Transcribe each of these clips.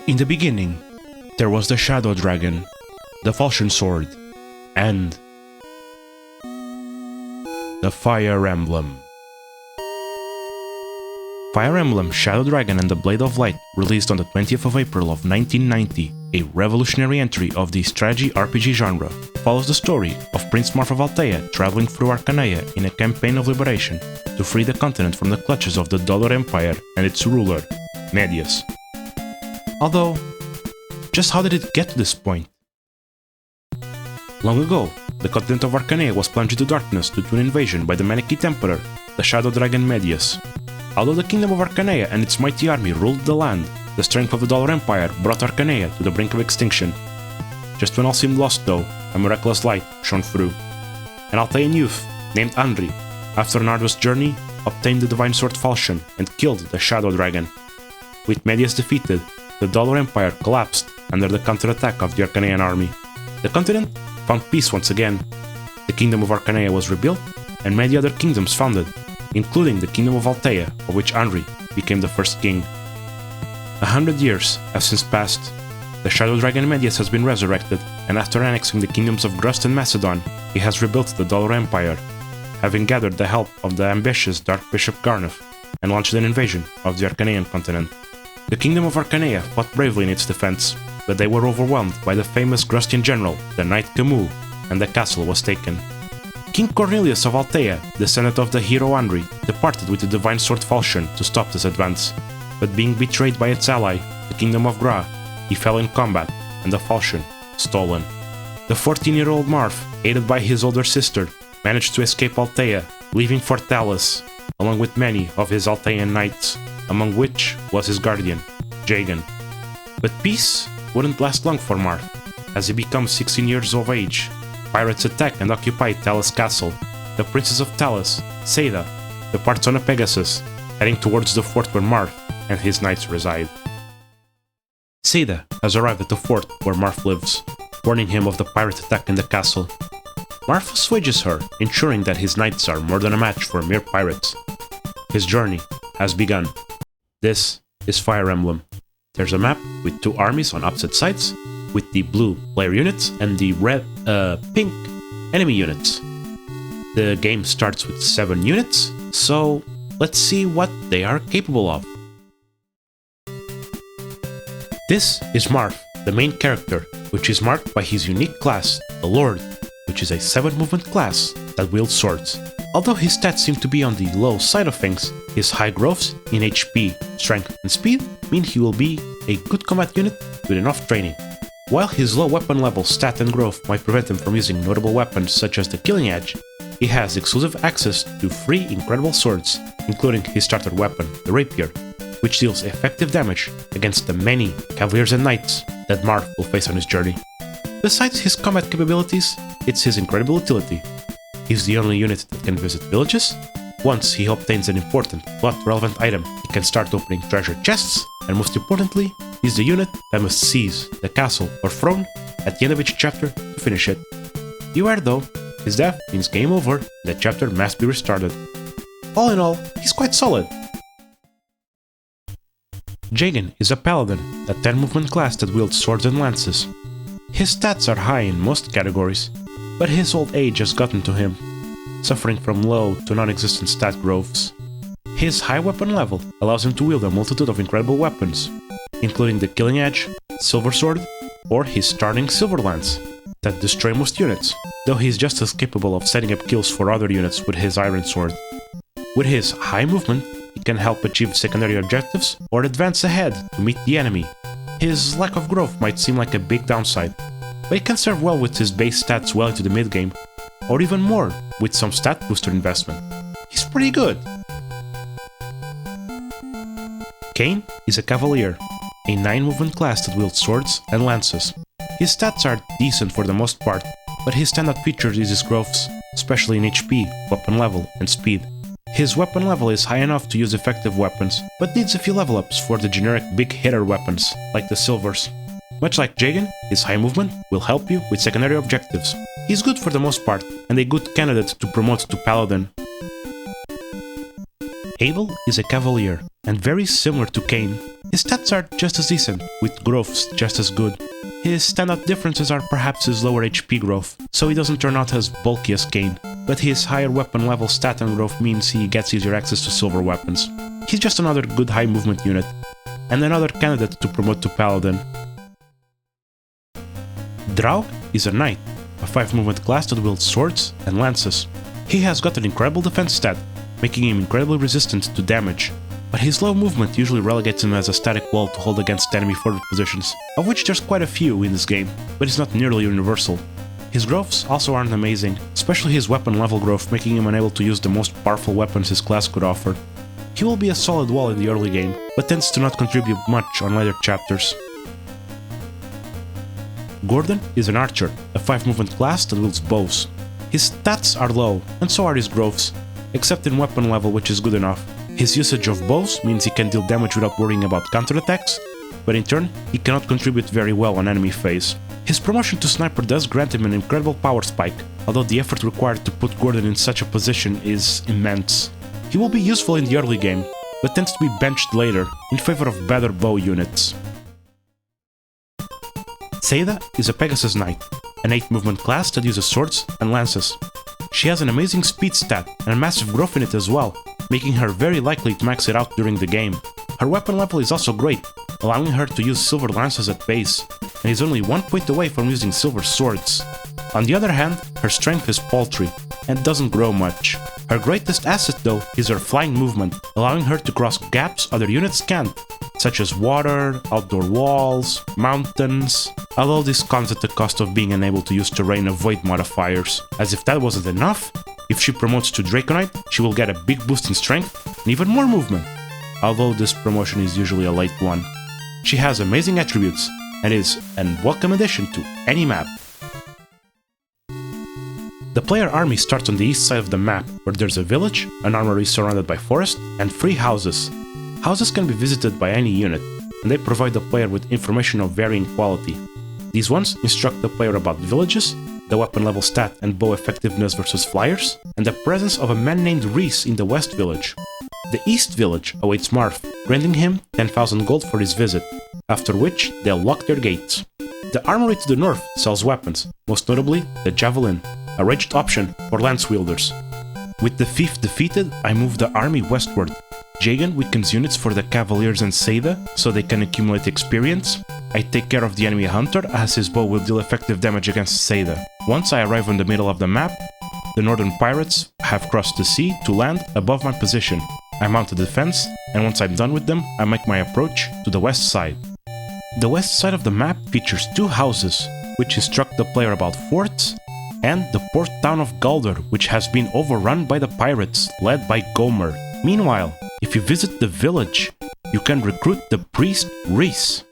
In the beginning, there was the Shadow Dragon, the Falchion Sword, and the Fire Emblem. Fire Emblem Shadow Dragon and the Blade of Light, released on the 20th of April of 1990, a revolutionary entry of the strategy RPG genre, follows the story of Prince Marth of Altea traveling through Archanean in a campaign of liberation to free the continent from the clutches of the Galder Empire and its ruler, Medius. Although, just how did it get to this point? Long ago, the continent of Archanean was plunged into darkness due to an invasion by the Manichaean Emperor, the Shadow Dragon Medius. Although the Kingdom of Archanean and its mighty army ruled the land, the strength of the Galder Empire brought Archanean to the brink of extinction. Just when all seemed lost though, a miraculous light shone through. An Altean youth, named Andri, after an arduous journey, obtained the divine sword Falchion and killed the Shadow Dragon. With Medius defeated, the Galder Empire collapsed under the counterattack of the Archanean army. The continent found peace once again. The Kingdom of Archanean was rebuilt, and many other kingdoms founded, including the Kingdom of Altea, of which Andri became the first king. 100 years have since passed. The Shadow Dragon Medius has been resurrected, and after annexing the kingdoms of Grust and Macedon, he has rebuilt the Galder Empire, having gathered the help of the ambitious Dark Bishop Garneth, and launched an invasion of the Archanean continent. The Kingdom of Archanean fought bravely in its defense, but they were overwhelmed by the famous Grustian general, the Knight Camus, and the castle was taken. King Cornelius of Altea, descendant of the hero Andri, departed with the divine sword Falchion to stop this advance, but being betrayed by its ally, the Kingdom of Gra, he fell in combat, and the Falchion stolen. The 14-year-old Marth, aided by his older sister, managed to escape Altea, leaving for Talis, along with many of his Altean knights, among which was his guardian, Jagan. But peace wouldn't last long for Marth. As he becomes 16 years of age, pirates attack and occupy Talis Castle. The Princess of Talis, Seda, departs on a Pegasus, heading towards the fort where Marth and his knights reside. Seda has arrived at the fort where Marth lives, warning him of the pirate attack in the castle. Marth assuages her, ensuring that his knights are more than a match for mere pirates. His journey has begun. This is Fire Emblem. There's a map with two armies on opposite sides, with the blue player units and the pink enemy units. The game starts with 7 units, so let's see what they are capable of. This is Marth, the main character, which is marked by his unique class, the Lord, which is a 7-movement class that wields swords. Although his stats seem to be on the low side of things, his high growths in HP, strength and speed mean he will be a good combat unit with enough training. While his low weapon level stat and growth might prevent him from using notable weapons such as the Killing Edge, he has exclusive access to 3 incredible swords, including his starter weapon, the Rapier, which deals effective damage against the many cavaliers and knights that Marth will face on his journey. Besides his combat capabilities, it's his incredible utility. He's the only unit that can visit villages. Once he obtains an important plot-relevant item, he can start opening treasure chests, and most importantly, he's the unit that must seize the castle or throne at the end of each chapter to finish it. Beware though, his death means game over and the chapter must be restarted. All in all, he's quite solid. Jagan is a paladin, a 10-movement class that wields swords and lances. His stats are high in most categories, but his old age has gotten to him, suffering from low to non-existent stat growths. His high weapon level allows him to wield a multitude of incredible weapons, including the Killing Edge, Silver Sword, or his starting Silver Lance, that destroy most units, though he's just as capable of setting up kills for other units with his Iron Sword. With his high movement, he can help achieve secondary objectives or advance ahead to meet the enemy. His lack of growth might seem like a big downside, but he can serve well with his base stats well into the mid-game, or even more with some stat booster investment. He's pretty good. Kain is a Cavalier, a 9-movement class that wields swords and lances. His stats are decent for the most part, but his standout feature is his growths, especially in HP, weapon level, and speed. His weapon level is high enough to use effective weapons, but needs a few level ups for the generic big hitter weapons, like the Silvers. Much like Jagan, his high movement will help you with secondary objectives. He's good for the most part, and a good candidate to promote to Paladin. Abel is a cavalier, and very similar to Cain. His stats are just as decent, with growths just as good. His standout differences are perhaps his lower HP growth, so he doesn't turn out as bulky as Cain, but his higher weapon level stat and growth means he gets easier access to silver weapons. He's just another good high movement unit, and another candidate to promote to Paladin. Throught is a knight, a 5 movement class that wields swords and lances. He has got an incredible defense stat, making him incredibly resistant to damage, but his low movement usually relegates him as a static wall to hold against enemy forward positions, of which there's quite a few in this game, but it's not nearly universal. His growths also aren't amazing, especially his weapon level growth making him unable to use the most powerful weapons his class could offer. He will be a solid wall in the early game, but tends to not contribute much on later chapters. Gordon is an archer, a 5 movement class that wields bows. His stats are low, and so are his growths, except in weapon level, which is good enough. His usage of bows means he can deal damage without worrying about counterattacks, but in turn, he cannot contribute very well on enemy phase. His promotion to sniper does grant him an incredible power spike, although the effort required to put Gordon in such a position is immense. He will be useful in the early game, but tends to be benched later in favor of better bow units. Seda is a Pegasus Knight, an 8 movement class that uses swords and lances. She has an amazing speed stat and a massive growth in it as well, making her very likely to max it out during the game. Her weapon level is also great, allowing her to use silver lances at base, and is only 1 point away from using silver swords. On the other hand, her strength is paltry, and doesn't grow much. Her greatest asset though is her flying movement, allowing her to cross gaps other units can't, such as water, outdoor walls, mountains, although this comes at the cost of being unable to use terrain avoid modifiers. As if that wasn't enough, if she promotes to Draconite, she will get a big boost in strength and even more movement, although this promotion is usually a late one. She has amazing attributes, and is a welcome addition to any map. The player army starts on the east side of the map, where there's a village, an armory surrounded by forest, and 3 houses. Houses can be visited by any unit, and they provide the player with information of varying quality. These ones instruct the player about villages, the weapon level stat and bow effectiveness versus flyers, and the presence of a man named Reese in the west village. The east village awaits Marth, granting him 10,000 gold for his visit, after which they'll lock their gates. The armory to the north sells weapons, most notably the javelin, a ranged option for lance wielders. With the 5th defeated, I move the army westward. Jagan weakens units for the Cavaliers and Seda, so they can accumulate experience. I take care of the enemy hunter, as his bow will deal effective damage against Seda. Once I arrive in the middle of the map, the northern pirates have crossed the sea to land above my position. I mount a defense, and once I'm done with them, I make my approach to the west side. The west side of the map features 2 houses, which instruct the player about forts, and the port town of Galder, which has been overrun by the pirates, led by Gomer. Meanwhile, if you visit the village, you can recruit the priest Reese.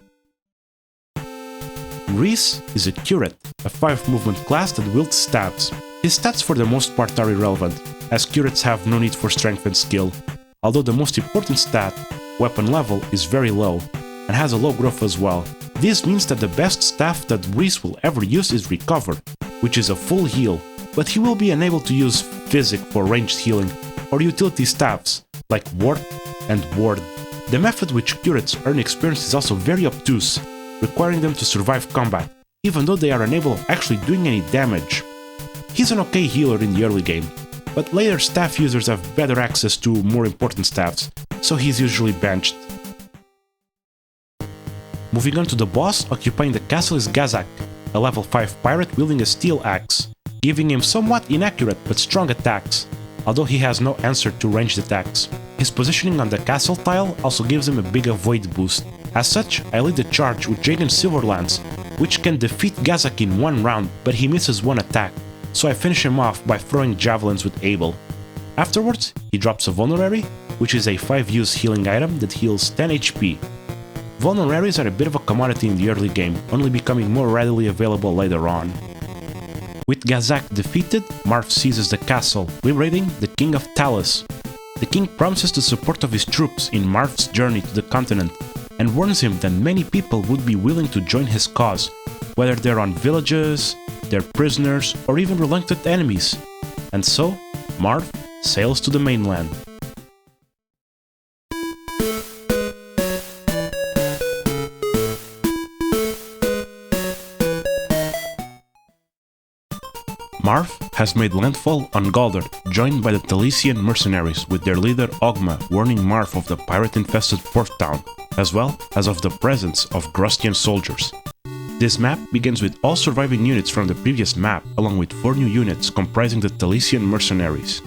Reese is a curate, a 5 movement class that wields staves. His stats for the most part are irrelevant, as curates have no need for strength and skill, although the most important stat, weapon level, is very low, and has a low growth as well. This means that the best staff that Reese will ever use is Recover, which is a full heal, but he will be unable to use Physic for ranged healing, or utility staffs, like Ward and Ward. The method which curates earn experience is also very obtuse, requiring them to survive combat, even though they are unable of actually doing any damage. He's an okay healer in the early game, but later staff users have better access to more important staffs, so he's usually benched. Moving on to the boss, occupying the castle is Gazak, a level 5 pirate wielding a steel axe, giving him somewhat inaccurate but strong attacks, although he has no answer to ranged attacks. His positioning on the castle tile also gives him a big avoid boost. As such, I lead the charge with Jagan's Silver Lance, which can defeat Gazak in 1 round, but he misses 1 attack, so I finish him off by throwing javelins with Abel. Afterwards, he drops a Vulnerary, which is a 5-use healing item that heals 10 HP. Vulneraries are a bit of a commodity in the early game, only becoming more readily available later on. With Gazak defeated, Marth seizes the castle, liberating the King of Talis. The king promises the support of his troops in Marth's journey to the continent, and warns him that many people would be willing to join his cause, whether they're on villages, they're prisoners, or even reluctant enemies. And so, Marth sails to the mainland. Marth has made landfall on Galder, joined by the Talisian mercenaries with their leader Ogma warning Marth of the pirate-infested port town, as well as of the presence of Grostian soldiers. This map begins with all surviving units from the previous map, along with 4 new units comprising the Talisian mercenaries.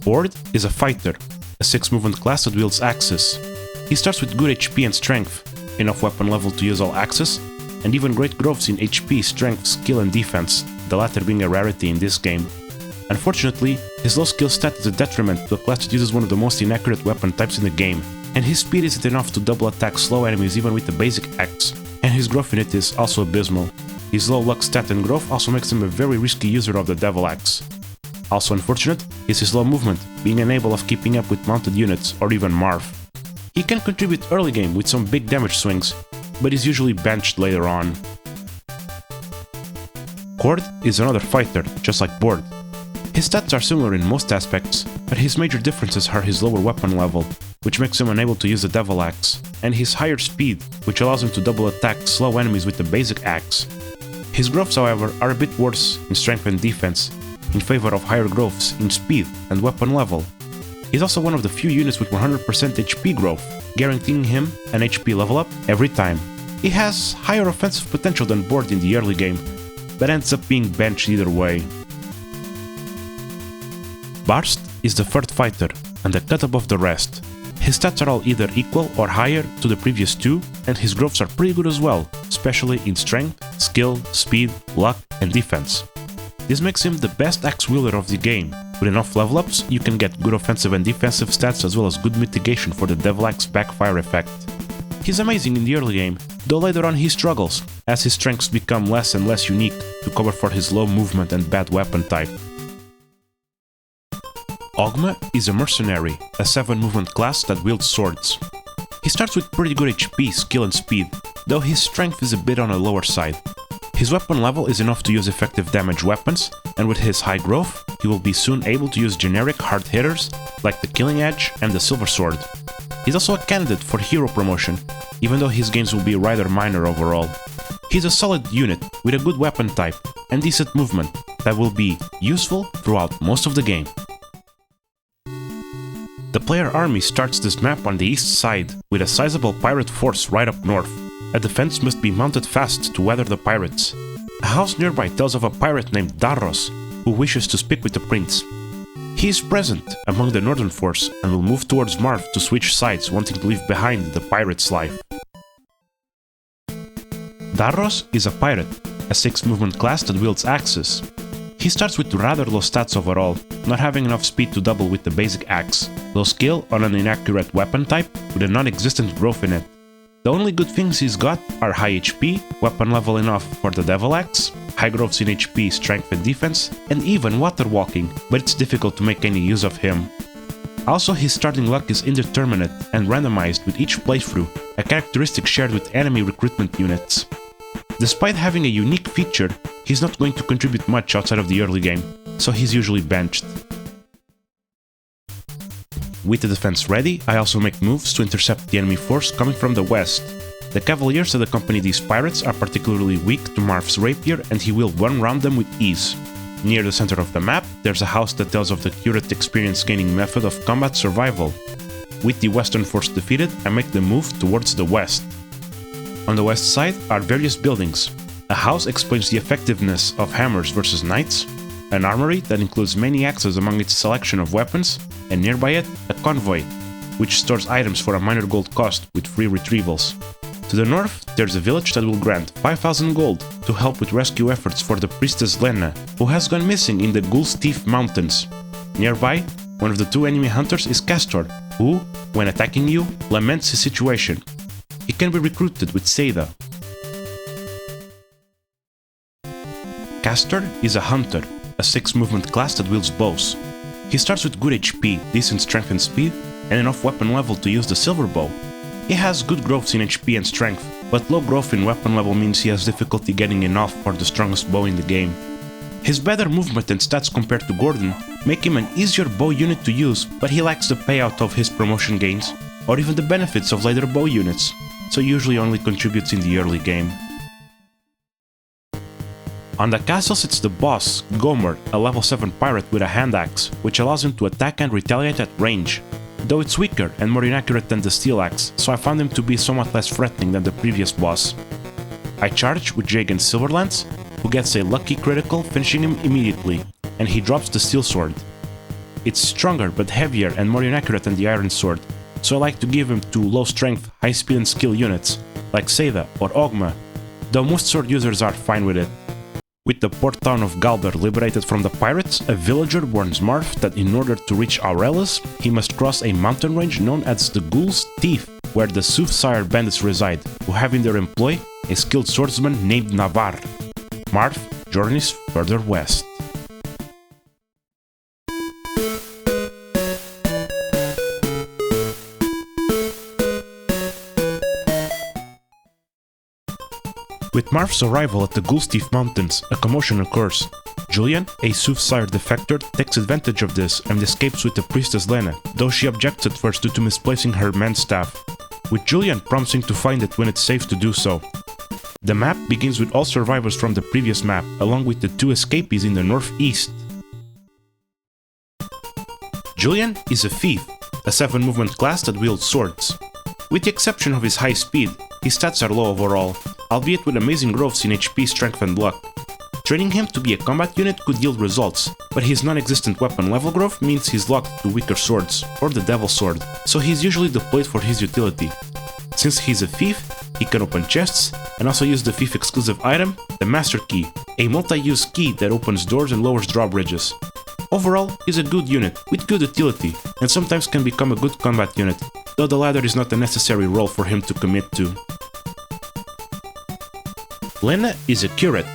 Bord is a fighter, a 6 movement class that wields axes. He starts with good HP and strength, enough weapon level to use all axes, and even great growths in HP, strength, skill and defense, the latter being a rarity in this game. Unfortunately, his low skill stat is a detriment to a class that uses one of the most inaccurate weapon types in the game, and his speed isn't enough to double attack slow enemies even with the basic axe, and his growth in it is also abysmal. His low luck stat and growth also makes him a very risky user of the devil axe. Also unfortunate is his low movement, being unable of keeping up with mounted units or even Marth. He can contribute early game with some big damage swings, but is usually benched later on. Cord is another fighter, just like Bord. His stats are similar in most aspects, but his major differences are his lower weapon level, which makes him unable to use the devil axe, and his higher speed, which allows him to double attack slow enemies with the basic axe. His growths, however, are a bit worse in strength and defense, in favor of higher growths in speed and weapon level. He's also one of the few units with 100% HP growth, guaranteeing him an HP level up every time. He has higher offensive potential than Bord in the early game, but ends up being benched either way. Barst is the third fighter, and a cut above the rest. His stats are all either equal or higher to the previous 2, and his growths are pretty good as well, especially in strength, skill, speed, luck and defense. This makes him the best axe wielder of the game. With enough level ups, you can get good offensive and defensive stats as well as good mitigation for the devil axe backfire effect. He's amazing in the early game, though later on he struggles, as his strengths become less and less unique to cover for his low movement and bad weapon type. Ogma is a mercenary, a 7 movement class that wields swords. He starts with pretty good HP, skill and speed, though his strength is a bit on the lower side. His weapon level is enough to use effective damage weapons, and with his high growth, he will be soon able to use generic hard hitters like the Killing Edge and the Silver Sword. He's also a candidate for hero promotion, even though his gains will be rather minor overall. He's a solid unit with a good weapon type and decent movement that will be useful throughout most of the game. The player army starts this map on the east side with a sizable pirate force right up north. A defense must be mounted fast to weather the pirates. A house nearby tells of a pirate named Darros who wishes to speak with the prince. He is present among the northern force and will move towards Marth to switch sides, wanting to leave behind the pirate's life. Darros is a pirate, a 6 movement class that wields axes. He starts with rather low stats overall, not having enough speed to double with the basic axe, low skill on an inaccurate weapon type with a non-existent growth in it. The only good things he's got are high HP, weapon level enough for the devil axe, high growths in HP, strength and defense, and even water walking, but it's difficult to make any use of him. Also, his starting luck is indeterminate and randomized with each playthrough, a characteristic shared with enemy recruitment units. Despite having a unique feature, he's not going to contribute much outside of the early game, so he's usually benched. With the defense ready, I also make moves to intercept the enemy force coming from the west. The cavaliers that accompany these pirates are particularly weak to Marth's rapier, and he will run round them with ease. Near the center of the map, there's a house that tells of the curate experience gaining method of combat survival. With the western force defeated, I make the move towards the west. On the west side are various buildings. A house explains the effectiveness of hammers versus knights, an armory that includes many axes among its selection of weapons, and nearby it, a convoy, which stores items for a minor gold cost with free retrievals. To the north, there's a village that will grant 5,000 gold to help with rescue efforts for the priestess Lena, who has gone missing in the Ghoul's Teeth Mountains. Nearby, one of the 2 enemy hunters is Castor, who, when attacking you, laments his situation. He can be recruited with Seda. Castor is a hunter, a 6 movement class that wields bows. He starts with good HP, decent strength and speed, and enough weapon level to use the silver bow. He has good growths in HP and strength, but low growth in weapon level means he has difficulty getting enough for the strongest bow in the game. His better movement and stats compared to Gordon make him an easier bow unit to use, but he lacks the payout of his promotion gains, or even the benefits of later bow units, so usually only contributes in the early game. On the castle sits the boss, Gomer, a level 7 pirate with a hand axe, which allows him to attack and retaliate at range. Though it's weaker and more inaccurate than the steel axe, so I found him to be somewhat less threatening than the previous boss. I charge with Jagan's Silverlance, who gets a lucky critical, finishing him immediately, and he drops the steel sword. It's stronger but heavier and more inaccurate than the iron sword, so I like to give him to low strength, high speed and skill units, like Seda or Ogma, though most sword users are fine with it. With the port town of Galder liberated from the pirates, a villager warns Marth that in order to reach Aurelis, he must cross a mountain range known as the Ghoul's Teeth, where the Soothsire Bandits reside, who have in their employ a skilled swordsman named Navarre. Marth journeys further west. With Marth's arrival at the Ghoul's Teeth Mountains, a commotion occurs. Julian, a Soothsire defector, takes advantage of this and escapes with the priestess Lena, though she objects at first due to misplacing her man's staff, with Julian promising to find it when it's safe to do so. The map begins with all survivors from the previous map, along with the 2 escapees in the northeast. Julian is a thief, a 7 movement class that wields swords. With the exception of his high speed, his stats are low overall, albeit with amazing growths in HP, strength and luck. Training him to be a combat unit could yield results, but his non-existent weapon level growth means he's locked to weaker swords, or the Devil Sword, so he's usually deployed for his utility. Since he's a thief, he can open chests, and also use the thief exclusive item, the Master Key, a multi-use key that opens doors and lowers drawbridges. Overall, he's a good unit, with good utility, and sometimes can become a good combat unit, though the latter is not a necessary role for him to commit to. Lena is a curate.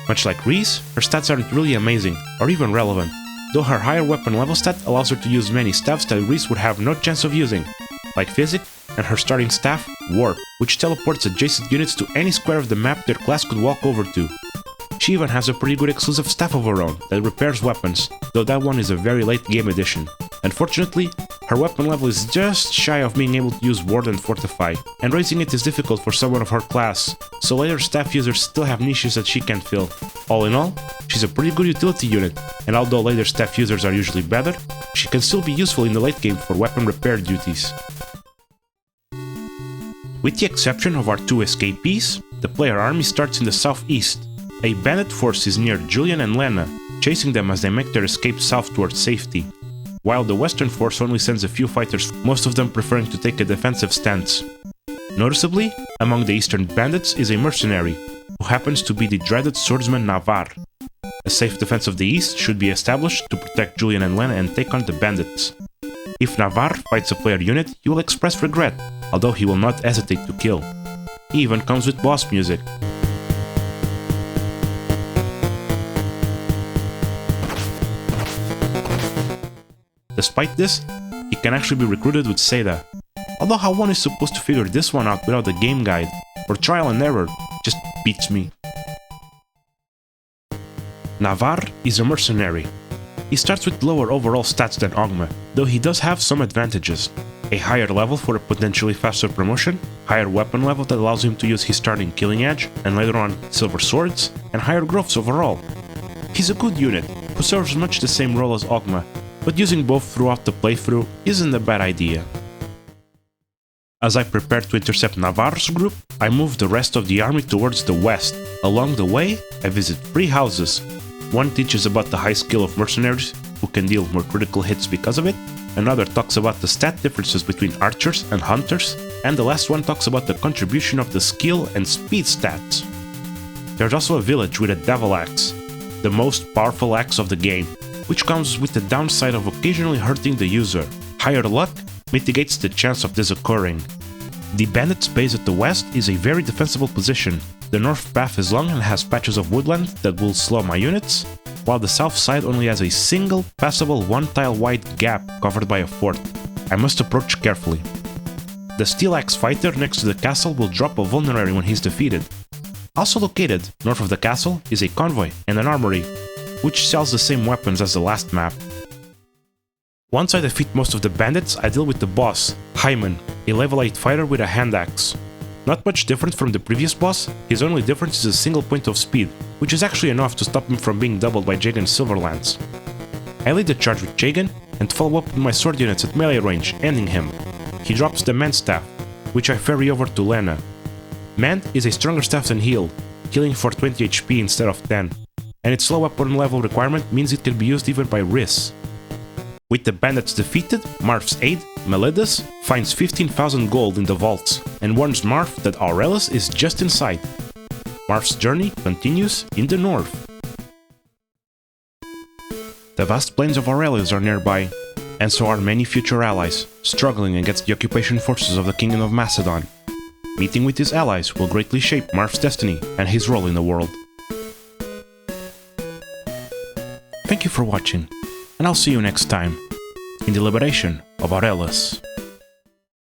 Much like Reese, her stats aren't really amazing, or even relevant, though her higher weapon level stat allows her to use many staffs that Reese would have no chance of using, like Physic, and her starting staff, Warp, which teleports adjacent units to any square of the map their class could walk over to. She even has a pretty good exclusive staff of her own that repairs weapons, though that one is a very late game addition. Unfortunately, her weapon level is just shy of being able to use Ward and Fortify, and raising it is difficult for someone of her class, so later staff users still have niches that she can't fill. All in all, she's a pretty good utility unit, and although later staff users are usually better, she can still be useful in the late game for weapon repair duties. With the exception of our 2 escapees, the player army starts in the southeast. A bandit force is near Julian and Lena, chasing them as they make their escape south towards safety, while the western force only sends a few fighters, most of them preferring to take a defensive stance. Noticeably, among the eastern bandits is a mercenary, who happens to be the dreaded swordsman Navarre. A safe defense of the east should be established to protect Julian and Lena and take on the bandits. If Navarre fights a player unit, he will express regret, although he will not hesitate to kill. He even comes with boss music. Despite this, he can actually be recruited with Seda. Although how one is supposed to figure this one out without a game guide, or trial and error, just beats me. Navarre is a mercenary. He starts with lower overall stats than Ogma, though he does have some advantages. A higher level for a potentially faster promotion, higher weapon level that allows him to use his starting Killing Edge, and later on Silver Swords, and higher growths overall. He's a good unit, who serves much the same role as Ogma, but using both throughout the playthrough isn't a bad idea. As I prepare to intercept Navarre's group, I move the rest of the army towards the west. Along the way, I visit 3 houses. One teaches about the high skill of mercenaries, who can deal more critical hits because of it, another talks about the stat differences between archers and hunters, and the last one talks about the contribution of the skill and speed stats. There's also a village with a devil axe, the most powerful axe of the game, which comes with the downside of occasionally hurting the user. Higher luck mitigates the chance of this occurring. The bandit's base at the west is a very defensible position. The north path is long and has patches of woodland that will slow my units, while the south side only has a single, passable 1-tile wide gap covered by a fort. I must approach carefully. The steel axe fighter next to the castle will drop a vulnerary when he's defeated. Also located north of the castle is a convoy and an armory, which sells the same weapons as the last map. Once I defeat most of the bandits, I deal with the boss, Hyman, a level 8 fighter with a hand axe. Not much different from the previous boss, his only difference is a single point of speed, which is actually enough to stop him from being doubled by Jagan's Silverlands. I lead the charge with Jagan and follow up with my sword units at melee range, ending him. He drops the Mend Staff, which I ferry over to Lena. Mend is a stronger staff than Heal, healing for 20 HP instead of 10, and its low weapon level requirement means it can be used even by Riss. With the bandits defeated, Marth's aide, Melidus, finds 15,000 gold in the vaults and warns Marth that Aurelis is just in sight. Marth's journey continues in the north. The vast plains of Aurelis are nearby, and so are many future allies, struggling against the occupation forces of the Kingdom of Macedon. Meeting with his allies will greatly shape Marth's destiny and his role in the world. Thank you for watching, and I'll see you next time in the liberation of Aurelis.